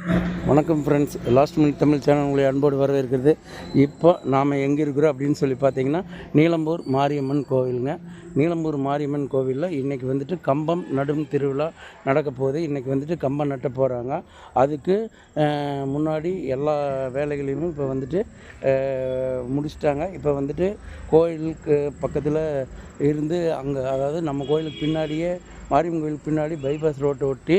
வணக்கம் friends, last minute Tamil channel உங்களை அன்போடு வரவேற்கிறது. இப்போ நாம் எங்கே இருக்கிறோம் அப்படின்னு சொல்லி பார்த்தீங்கன்னா, நீலம்பூர் மாரியம்மன் கோவிலுங்க. நீலம்பூர் மாரியம்மன் கோவிலில் இன்றைக்கி வந்துட்டு கம்பம் நடும் திருவிழா நடக்க போகுது. இன்றைக்கி வந்துட்டு கம்பம் நட்ட போகிறாங்க. அதுக்கு முன்னாடி எல்லா வேலைகளையும் இப்போ வந்துட்டு முடிச்சிட்டாங்க. இப்போ வந்துட்டு கோயிலுக்கு பக்கத்தில் இருந்து அங்கே, அதாவது நம்ம கோயிலுக்கு பின்னாடியே, மாரியம்மன் கோயிலுக்கு பின்னாடி பைபாஸ் ரோட்டை ஒட்டி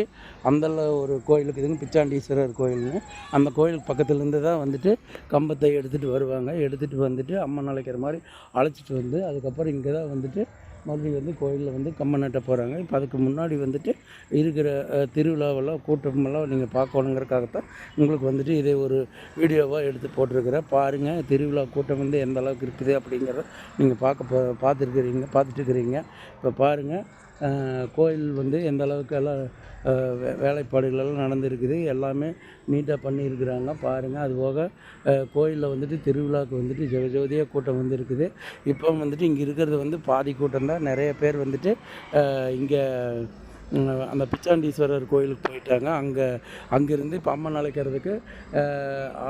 அந்தல ஒரு கோயிலுக்கு இதுங்க, பிச்சாண்டீஸ்வரர் கோயில்னு. அந்த கோயிலுக்கு பக்கத்துலேருந்து தான் வந்துட்டு கம்பத்தை எடுத்துகிட்டு வருவாங்க. எடுத்துகிட்டு வந்துட்டு அம்மன் அழைக்கிற மாதிரி அழைச்சிட்டு வந்து அதுக்கப்புறம் இங்கே தான் வந்துட்டு மறுபடியும் வந்து கோயிலில் வந்து கம்பம் நட்ட போகிறாங்க. இப்போ அதுக்கு முன்னாடி வந்துட்டு இருக்கிற திருவிழாவெல்லாம் கூட்டமெல்லாம் நீங்கள் பார்க்கணுங்கிறதுக்காகத்தான் உங்களுக்கு வந்துட்டு இதே ஒரு வீடியோவாக எடுத்து போட்டிருக்கிறேன். பாருங்கள், திருவிழா கூட்டம் வந்து எந்த அளவுக்கு இருக்குது அப்படிங்கிறத நீங்கள் பார்த்துட்டு இருக்கிறீங்க. இப்போ பாருங்கள், கோயில் வந்து எந்த அளவுக்கு எல்லாம் வேலைப்பாடுகளெல்லாம் நடந்துருக்குது. எல்லாமே நீட்டாக பண்ணியிருக்கிறாங்க. பாருங்கள், அதுபோக கோயிலில் வந்துட்டு திருவிழாவுக்கு வந்துட்டு ஜெகஜோதியாக கூட்டம் வந்து இருக்குது. இப்போ வந்துட்டு இங்கே இருக்கிறது வந்து பாதி கூட்டம் தான். நிறைய பேர் வந்துட்டு இங்கே அந்த பிச்சாண்டீஸ்வரர் கோயிலுக்கு போயிட்டாங்க. அங்கேருந்து இப்போ அம்மன் அழைக்கிறதுக்கு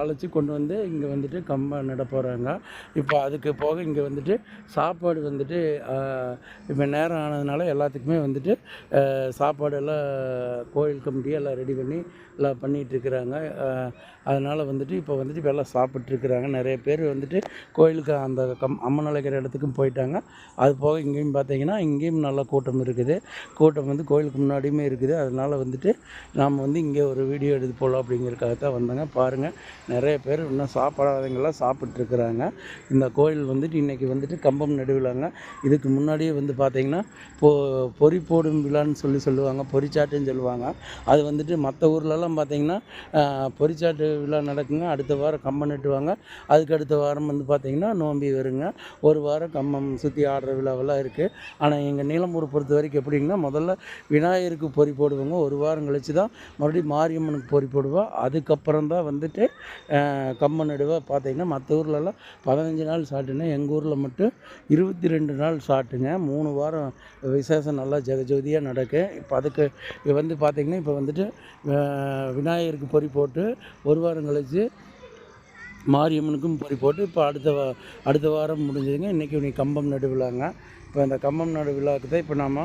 அழைச்சி கொண்டு வந்து இங்கே வந்துட்டு கம்பம் நட போகிறாங்க. இப்போ அதுக்கு போக இங்கே வந்துட்டு சாப்பாடு வந்துட்டு இப்போ நேரம் ஆனதுனால எல்லாத்துக்குமே வந்துட்டு சாப்பாடு எல்லாம் கோயில் கமிட்டியே எல்லாம் ரெடி பண்ணி எல்லாம் பண்ணிகிட்ருக்குறாங்க. அதனால் வந்துட்டு இப்போ எல்லாம் சாப்பிட்ருக்குறாங்க. நிறைய பேர் வந்துட்டு கோயிலுக்கு அந்த அம்மன் அழைக்கிற இடத்துக்கும் போயிட்டாங்க. அது போக இங்கேயும் பார்த்தீங்கன்னா, இங்கேயும் நல்ல கூட்டம் இருக்குது. கூட்டம் வந்து கோயிலுக்கு முன்னாடியுமே இருக்குது. அதனால் வந்துட்டு நாம் வந்து இங்கே ஒரு வீடியோ எடுத்து போகலாம் அப்படிங்கிறதுக்காகத்தான் வந்தாங்க. பாருங்கள், நிறைய பேர் இன்னும் சாப்பிடாதவங்கெல்லாம் சாப்பிட்ருக்குறாங்க. இந்த கோயில் வந்துட்டு இன்றைக்கி வந்துட்டு கம்பம் நடுவிழாங்க. இதுக்கு முன்னாடியே வந்து பார்த்திங்கன்னா பொறி போடும் விழான்னு சொல்லுவாங்க, பொறிச்சாட்டுன்னு சொல்லுவாங்க. அது வந்துட்டு மற்ற ஊர்லலாம் பார்த்திங்கன்னா பொறிச்சாட்டு விழா நடக்குங்க. அடுத்த வாரம் கம்பம் நட்டுவாங்க. அதுக்கு அடுத்த வாரம் வந்து பார்த்திங்கன்னா நோம்பி வருங்க. ஒரு வாரம் கம்பம் சுற்றி ஆடுற விழாவெல்லாம் இருக்குது. ஆனால் எங்கள் நீலம்பூரை பொறுத்த வரைக்கும் எப்படிங்கன்னா, முதல்ல விநாயகருக்கு பொறி போடுவாங்க. ஒரு வாரம் கழித்து தான் மறுபடியும் மாரியம்மனுக்கு பொறி போடுவா. அதுக்கப்புறம் தான் வந்துட்டு கம்பம் நடுவா. பார்த்திங்கன்னா மற்ற ஊர்லலாம் 15 நாள் சாட்டுங்க. எங்கள் ஊரில் மட்டும் 22 நாள் சாட்டுங்க. 3 வாரம் விசேஷம் நல்லா ஜெகஜோதியாக நடக்கும். இப்போ அதுக்கு வந்து பார்த்திங்கன்னா, இப்போ வந்துட்டு விநாயகருக்கு பொறி போட்டு ஒரு வாரம் கழித்து மாரியம்மனுக்கும் பொறி போட்டு இப்போ அடுத்த வாரம் முடிஞ்சதுங்க. இன்றைக்கி கம்பம் நடுவிழாங்க. இப்போ அந்த கம்பம் நடு விழாவுக்கு தான் இப்போ நாம்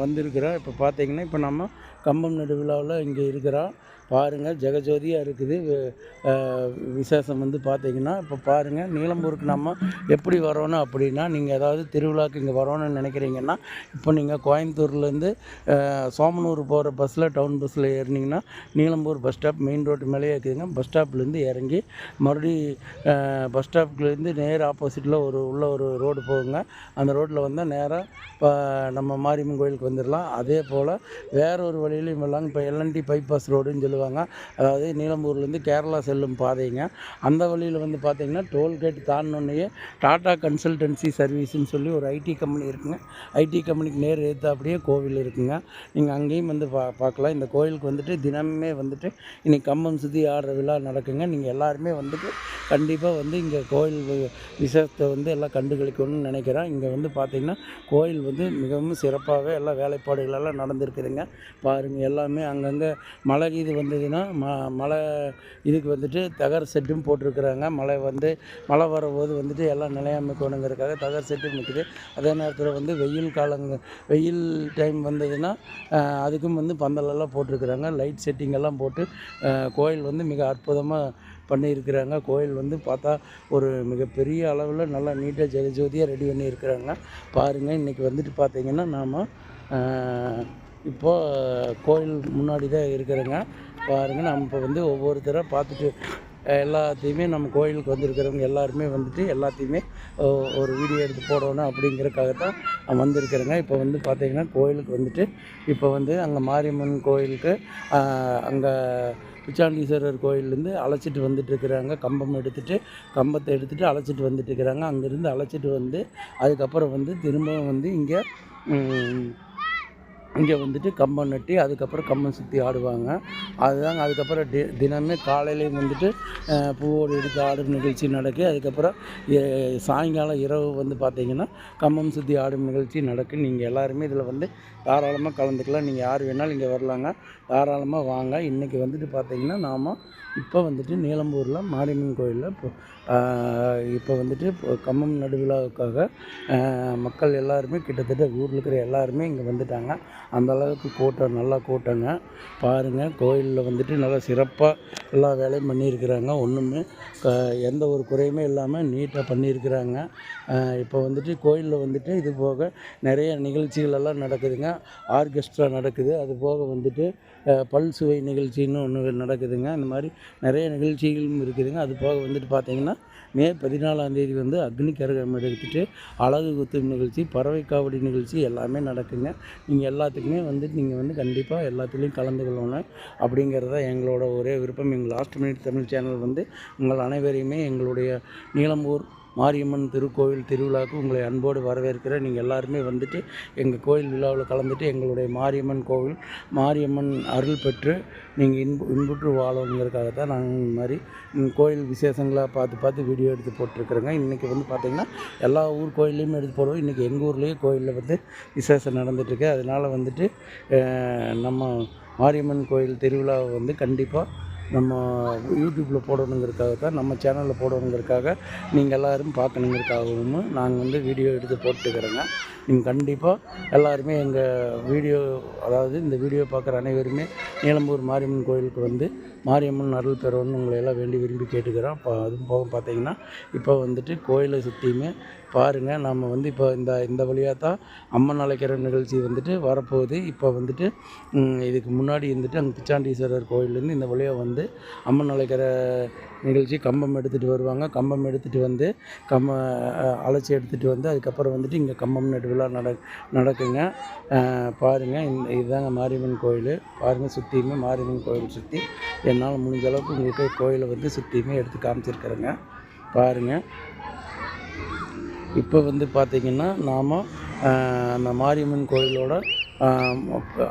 வந்திருக்கிறோம். இப்போ பார்த்திங்கன்னா, இப்போ நம்ம கம்பம் நடு விழாவில் இங்கே இருக்கிறோம். பாருங்கள், ஜெகஜோதியாக இருக்குது விசேஷம் வந்து பார்த்திங்கன்னா. இப்போ பாருங்கள், நீலம்பூருக்கு நம்ம எப்படி வரணும் அப்படின்னா, நீங்கள் ஏதாவது திருவிழாவுக்கு இங்கே வரணும்னு நினைக்கிறீங்கன்னா, இப்போ நீங்கள் கோயம்புத்தூர்லேருந்து சோமனூர் போகிற பஸ்ஸில், டவுன் பஸ்ஸில் ஏறினீங்கன்னா Nilambur bus stop main road மேலேயே இருக்குதுங்க. பஸ் ஸ்டாப்லேருந்து இறங்கி மறுபடி பஸ் ஸ்டாப்லேருந்து நேர் ஆப்போசிட்டில் உள்ள ஒரு ரோடு போகுங்க. அந்த ரோட்டில் வந்தால் நேராக இப்போ நம்ம மாரியம்மன் கோயிலுக்கு வந்துடலாம். அதே போல் வேற ஒரு வழியிலையும் வரலாங்க. இப்போ எல்என்டி பைபாஸ் ரோடுன்னு சொல்லுவாங்க. அதாவது நீலம்பூர்லேருந்து கேரளா செல்லும் பாதைங்க. அந்த வழியில் வந்து பார்த்திங்கன்னா, டோல்கேட் தாண்டினோடனேயே டாடா கன்சல்டன்சி சர்வீஸ்ன்னு சொல்லி ஒரு ஐடி கம்பெனி இருக்குங்க. ஐடி கம்பெனிக்கு நேர் அப்படியே கோவில் இருக்குங்க. நீங்கள் அங்கேயும் வந்து பார்க்கலாம். இந்த கோயிலுக்கு வந்துட்டு தினமுமே வந்துட்டு இன்றைக்கி கம்பம் சுற்றி ஆடுற விழா நடக்குங்க. நீங்கள் எல்லாருமே வந்துட்டு கண்டிப்பாக வந்து இங்கே கோயில் விசேஷத்தை வந்து எல்லாம் கண்டுகளிக்கணும்னு நினைக்கிறேன். இங்கே வந்து பார்த்திங்கன்னா, கோயில் வந்து மிகவும் சிறப்பாகவே எல்லா வேலைப்பாடுகளெல்லாம் நடந்துருக்குதுங்க. பாருங்கள், எல்லாமே அங்கங்கே மழை இது வந்ததுன்னா மழை இதுக்கு வந்துட்டு தகர் செட்டும் போட்டிருக்குறாங்க. மழை வரும்போது வந்துட்டு எல்லாம் நிலையமைக்கணுங்கிறதுக்காக தகர் செட்டும் இருக்குது. அதே நேரத்தில் வந்து வெயில் டைம் வந்ததுன்னா அதுக்கும் வந்து பந்தலெல்லாம் போட்டிருக்குறாங்க. லைட் செட்டிங்கெல்லாம் போட்டு கோயில் வந்து மிக அற்புதமாக பண்ணியிருக்கிறாங்க. கோயில் வந்து பார்த்தா ஒரு மிகப்பெரிய அளவில் நல்லா நீட்டாக ஜெகஜோதியாக ரெடி பண்ணியிருக்கிறாங்க. பாருங்கள், இன்றைக்கி வந்துட்டு பார்த்திங்கன்னா, நாம் இப்போது கோயில் முன்னாடி தான் இருக்கிறேங்க. பாருங்கள், நம்ம இப்போ வந்து ஒவ்வொருத்தராக பார்த்துட்டு எல்லாத்தையுமே நம்ம கோயிலுக்கு வந்திருக்கிறவங்க எல்லாருமே வந்துட்டு எல்லாத்தையுமே ஒரு வீடியோ எடுத்து போடணும் அப்படிங்கிறதுக்காகத்தான் வந்திருக்கிறேங்க. இப்போ வந்து பார்த்திங்கன்னா, கோயிலுக்கு வந்துட்டு இப்போ வந்து அங்கே மாரியம்மன் கோயிலுக்கு அங்கே பிச்சாண்டீஸ்வரர் கோயிலேருந்து அழைச்சிட்டு வந்துட்டுருக்குறாங்க. கம்பத்தை எடுத்துகிட்டு அழைச்சிட்டு வந்துட்டுருக்குறாங்க. அங்கேருந்து அழைச்சிட்டு வந்து அதுக்கப்புறம் வந்து திரும்பவும் வந்து இங்கே வந்துட்டு கம்பம் நட்டி அதுக்கப்புறம் கம்பம் சுற்றி ஆடுவாங்க. அதுதாங்க. அதுக்கப்புறம் தினமே காலையிலேயும் வந்துட்டு பூவோடு எடுத்து ஆடும் நிகழ்ச்சி நடக்கும். அதுக்கப்புறம் சாயங்காலம் இரவு வந்து பார்த்திங்கன்னா கம்பம் சுற்றி ஆடும் நிகழ்ச்சி நடக்கும். நீங்கள் எல்லாருமே இதில் வந்து தாராளமாக கலந்துக்கலாம். நீங்கள் யார் வேணாலும் இங்கே வரலாங்க. தாராளமாக வாங்க. இன்றைக்கி வந்துட்டு பார்த்திங்கன்னா நாம் இப்போ வந்துட்டு நீலம்பூரில் மாரியம்மன் கோயிலில் இப்போ வந்துட்டு கம்பம் நடுவிழாவுக்காக மக்கள் எல்லாருமே கிட்டத்தட்ட ஊரில் இருக்கிற எல்லாருமே இங்கே வந்துட்டாங்க. அந்தளவுக்கு கூட்டம், நல்லா கூட்டங்க. பாருங்கள், கோயிலில் வந்துட்டு நல்லா சிறப்பாக எல்லா வேலையும் பண்ணியிருக்கிறாங்க. ஒன்றுமே எந்த ஒரு குறையுமே இல்லாமல் நீட்டாக பண்ணியிருக்கிறாங்க. இப்போ வந்துட்டு கோயிலில் வந்துட்டு இது போக நிறைய நிகழ்ச்சிகள் எல்லாம் நடக்குதுங்க. ஆர்கெஸ்ட்ரா நடக்குது. அது போக வந்துட்டு பல்சுவை நிகழ்ச்சின்னு ஒன்று நடக்குதுங்க. இந்த மாதிரி நிறைய நிகழ்ச்சிகளும் இருக்குதுங்க. அது போக வந்துட்டு பார்த்திங்கன்னா மே 14 வந்து அக்னி கரகம் எடுத்துட்டு அழகு குத்தும் நிகழ்ச்சி, பறவை காவடி நிகழ்ச்சி எல்லாமே நடக்குங்க. நீங்கள் எல்லாத்துக்குமே வந்துட்டு நீங்கள் வந்து கண்டிப்பாக எல்லாத்துலேயும் கலந்து கொள்ளணும் அப்படிங்கிறது தான் எங்களோட ஒரே விருப்பம். எங்கள் லாஸ்ட் மினிட் தமிழ் சேனல் வந்து உங்கள் அனைவரையுமே எங்களுடைய நீலம்பூர் மாரியம்மன் திருக்கோவில் திருவிழாவுக்கு உங்களை அன்போடு வரவேற்கிறேன். நீங்கள் எல்லாருமே வந்துட்டு எங்கள் கோயில் விழாவில் கலந்துட்டு எங்களுடைய மாரியம்மன் கோவில் மாரியம்மன் அருள் பெற்று நீங்கள் இன்புற்று வாழணுங்கிறதுக்காக தான் நாங்கள் இந்த மாதிரி கோயில் விசேஷங்களாக பார்த்து வீடியோ எடுத்து போட்டிருக்கிறோங்க. இன்றைக்கி வந்து பார்த்திங்கன்னா எல்லா ஊர் கோயில்லையுமே எடுத்து போடுவோம். இன்றைக்கி எங்கள் ஊர்லேயே கோயிலில் வந்து விசேஷம் நடந்துகிட்ருக்கு. அதனால் வந்துட்டு நம்ம மாரியம்மன் கோயில் திருவிழாவை வந்து கண்டிப்பாக நம்ம யூடியூப்பில் போடணுங்கிறதுக்காக தான், நம்ம சேனலில் போடணுங்கிறதுக்காக, நீங்கள் எல்லோரும் பார்க்கணுங்கிறதுக்காகவும் நாங்கள் வந்து வீடியோ எடுத்து போட்டுக்கிறோங்க. நீங்கள் கண்டிப்பாக எல்லாருமே எங்கள் வீடியோ, அதாவது இந்த வீடியோ பார்க்குற அனைவருமே நீலம்பூர் மாரியம்மன் கோயிலுக்கு வந்து மாரியம்மன் அருள் பெறணும்னு உங்களை எல்லாம் வேண்டி விரும்பி கேட்டுக்கிறோம். அதுவும் போக பார்த்திங்கன்னா இப்போ வந்துட்டு கோயிலை சுற்றியுமே பாருங்கள், நம்ம வந்து இப்போ இந்த வழியாக தான் அம்மன் அழைக்கிற நிகழ்ச்சி வந்துட்டு வரப்போகுது. இப்போ வந்துட்டு இதுக்கு முன்னாடி வந்துட்டு அங்கே பிச்சாண்டீஸ்வரர் கோயிலேருந்து இந்த வழியாக வந்து அம்மன் அழைக்கிற நிகழ்ச்சி கம்பம் எடுத்துகிட்டு வருவாங்க. கம்பம் எடுத்துகிட்டு வந்து அழைச்சி எடுத்துகிட்டு வந்து அதுக்கப்புறம் வந்துட்டு இங்கே கம்பம் நடுவிழா நடக்குங்க. பாருங்கள், இதுதாங்க மாரியம்மன் கோயில். பாருங்கள், சுற்றியுமே மாரியம்மன் கோயில் சுற்றி என்னால் முடிஞ்ச அளவுக்கு உங்களுக்கு கோயிலை வந்து சுற்றியுமே எடுத்து காமிச்சிருக்கிறேங்க. பாருங்கள், இப்போ வந்து பார்த்திங்கன்னா நாம் அந்த மாரியம்மன் கோயிலோட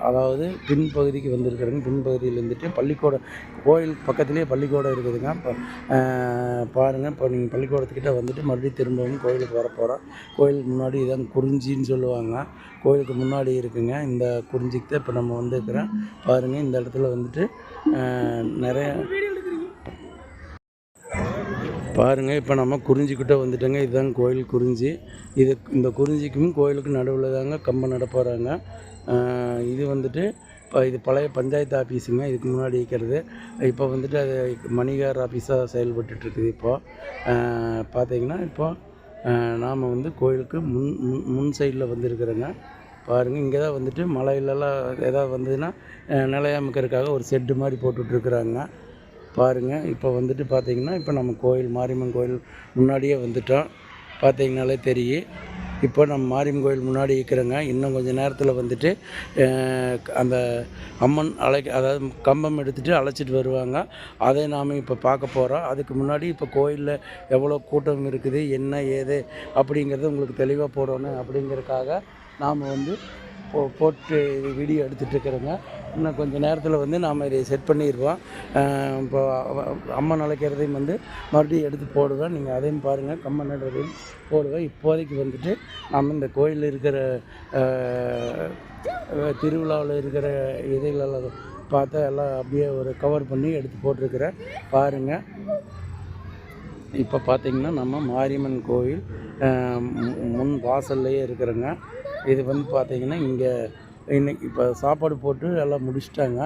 அதாவது பின்பகுதிக்கு வந்திருக்கிறேங்க. பின்பகுதியில் இருந்துட்டு பள்ளிக்கூடம், கோயில் பக்கத்துலேயே பள்ளிக்கூடம் இருக்குதுங்க. இப்போ பாருங்கள், இப்போ நீங்கள் பள்ளிக்கூடத்துக்கிட்ட வந்துட்டு மறுபடியும் திரும்பவும் கோயிலுக்கு வரப்போகிறோம். கோயிலுக்கு முன்னாடி இதான் குறிஞ்சின்னு சொல்லுவாங்க. கோயிலுக்கு முன்னாடி இருக்குங்க. இந்த குறிஞ்சிக்கு தான் இப்போ நம்ம வந்துருக்கிறோம். பாருங்கள், இந்த இடத்துல வந்துட்டு நிறைய பாருங்கள், இப்போ நம்ம குறிஞ்சிக்கிட்ட வந்துட்டோங்க. இதுதாங்க கோயில் குறிஞ்சி. இந்த குறிஞ்சிக்கும் கோயிலுக்கும் நடுவில் தாங்க கம்பம் நட போகிறாங்க. இது வந்துட்டு இப்போ இது பழைய பஞ்சாயத்து ஆஃபீஸுங்க. இதுக்கு முன்னாடி இருக்கிறது. இப்போ வந்துட்டு அது மணிகார் ஆஃபீஸாக செயல்பட்டுருக்குது. இப்போது பார்த்திங்கன்னா இப்போ நாம் வந்து கோயிலுக்கு முன் சைடில் வந்துருக்குறோங்க. பாருங்கள், இங்கே தான் வந்துட்டு மலையிலலாம் ஏதாவது வந்ததுன்னா நிலையாமக்கிறதுக்காக ஒரு செட்டு மாதிரி போட்டுட்ருக்குறாங்க. பாருங்கள், இப்போ வந்துட்டு பார்த்திங்கன்னா இப்போ நம்ம கோயில் மாரியம்மன் கோயில் முன்னாடியே வந்துட்டோம். பார்த்திங்கனாலே தெரியும். இப்போ நம்ம மாரியம்மன் கோயில் முன்னாடி இருக்கிறோங்க. இன்னும் கொஞ்சம் நேரத்தில் வந்துட்டு அந்த அம்மன் அதாவது கம்பம் எடுத்துகிட்டு அழைச்சிட்டு வருவாங்க. அதை நாம் இப்போ பார்க்க போகிறோம். அதுக்கு முன்னாடி இப்போ கோயிலில் எவ்வளோ கூட்டம் இருக்குது, என்ன ஏது அப்படிங்கிறது உங்களுக்கு தெளிவாக போடணும் அப்படிங்கிறதுக்காக நாம் வந்து போட்டு வீடியோ எடுத்துகிட்ருக்குறோங்க. இன்னும் கொஞ்சம் நேரத்தில் வந்து நாம் இதை செட் பண்ணிடுவோம். இப்போ அம்மன் அழைக்கிறதையும் வந்து மறுபடியும் எடுத்து போடுவேன். நீங்கள் அதையும் பாருங்கள், கம்மன் நடுவதையும் போடுவேன். இப்போதைக்கு வந்துட்டு நம்ம இந்த கோயிலில் இருக்கிற திருவிழாவில் இருக்கிற இதுகளெல்லாம் பார்த்தா எல்லாம் அப்படியே ஒரு கவர் பண்ணி எடுத்து போட்டிருக்கிறேன். பாருங்கள், இப்போ பார்த்திங்கன்னா நம்ம மாரியம்மன் கோயில் முன் வாசல்லையே இருக்கிறோங்க. இது வந்து பார்த்திங்கன்னா இங்கே இன்றைக்கி இப்போ சாப்பாடு போட்டு எல்லாம் முடிச்சிட்டாங்க.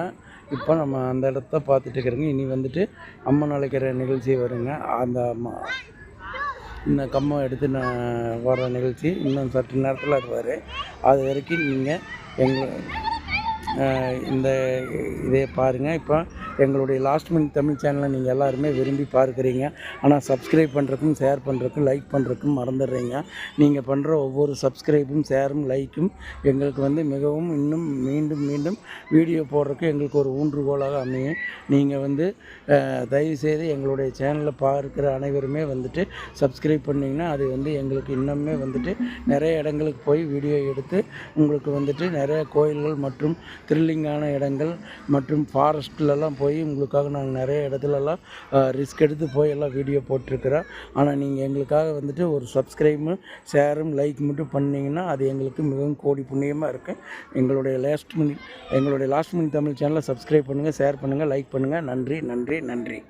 இப்போ நம்ம அந்த இடத்த பார்த்துட்டு இருக்கிறோங்க. இனி வந்துட்டு அம்மன் அழைக்கிற நிகழ்ச்சி வருங்க. இந்த கம்பம் எடுத்து நான் வர நிகழ்ச்சி இன்னும் சற்று நேரத்தில் அது வரும். அது வரைக்கும் நீங்கள் இந்த இதை பாருங்கள். இப்போ எங்களுடைய லாஸ்ட் மினிட் தமிழ் சேனலை நீங்கள் எல்லாருமே விரும்பி பார்க்குறீங்க. ஆனால் சப்ஸ்கிரைப் பண்ணுறக்கும், ஷேர் பண்ணுறக்கும், லைக் பண்ணுறக்கும் மறந்துடுறீங்க. நீங்கள் பண்ணுற ஒவ்வொரு சப்ஸ்கிரைப்பும், ஷேரும், லைக்கும் எங்களுக்கு வந்து மிகவும் இன்னும் மீண்டும் வீடியோ போடுறதுக்கு எங்களுக்கு ஒரு ஊன்றுகோலாக அமையும். நீங்கள் வந்து தயவுசெய்து எங்களுடைய சேனலை பார்க்குற அனைவருமே வந்துட்டு சப்ஸ்கிரைப் பண்ணிங்கன்னா அது வந்து எங்களுக்கு இன்னுமே வந்துட்டு நிறைய இடங்களுக்கு போய் வீடியோ எடுத்து உங்களுக்கு வந்துட்டு நிறைய கோயில்கள் மற்றும் த்ரில்லிங்கான இடங்கள் மற்றும் ஃபாரஸ்ட்லலாம் போய் உங்களுக்காக நாங்கள் நிறைய இடத்துலலாம் ரிஸ்க் எடுத்து போய் எல்லாம் வீடியோ போட்டிருக்கிறோம். ஆனால் நீங்கள் எங்களுக்காக வந்துட்டு ஒரு சப்ஸ்கிரைபும் ஷேரும் லைக் மட்டும் பண்ணிங்கன்னா அது எங்களுக்கு மிகவும் கோடி புண்ணியமாக இருக்குது. எங்களுடைய லாஸ்ட் மினிட் தமிழ் சேனலை சப்ஸ்கிரைப் பண்ணுங்கள், ஷேர் பண்ணுங்கள், லைக் பண்ணுங்கள். நன்றி நன்றி நன்றி.